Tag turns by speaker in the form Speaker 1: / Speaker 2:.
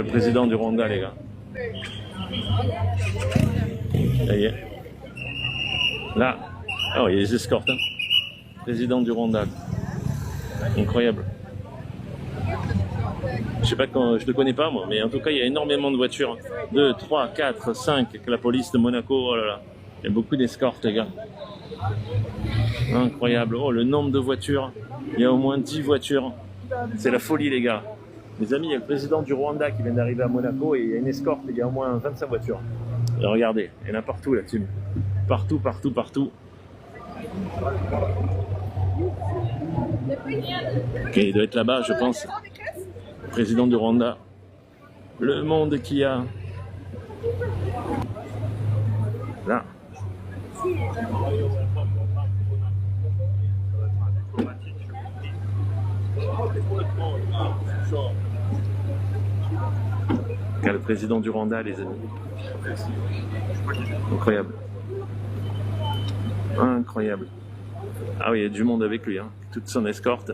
Speaker 1: Le président du Rwanda, les gars. Ça y est. Là, oh, il y a les escortes. Hein. Président du Rwanda. Incroyable. Je sais pas quand, je le connais pas moi, mais en tout cas il y a énormément de voitures. 2, 3, 4, 5 avec la police de Monaco. Oh là là. Il y a beaucoup d'escortes, les gars. Incroyable. Oh, le nombre de voitures. Il y a au moins 10 voitures. C'est la folie, les gars. Mes amis, il y a le président du Rwanda qui vient d'arriver à Monaco et il y a une escorte. Il y a au moins 25 voitures. Et regardez, il y en a partout là-dessus. Partout, partout, partout. Ok, il doit être là-bas, je pense. Président du Rwanda. Le monde qu'il y a. Là. Le président du Rwanda, les amis. Incroyable. Incroyable. Ah oui, il y a du monde avec lui, hein. Toute son escorte.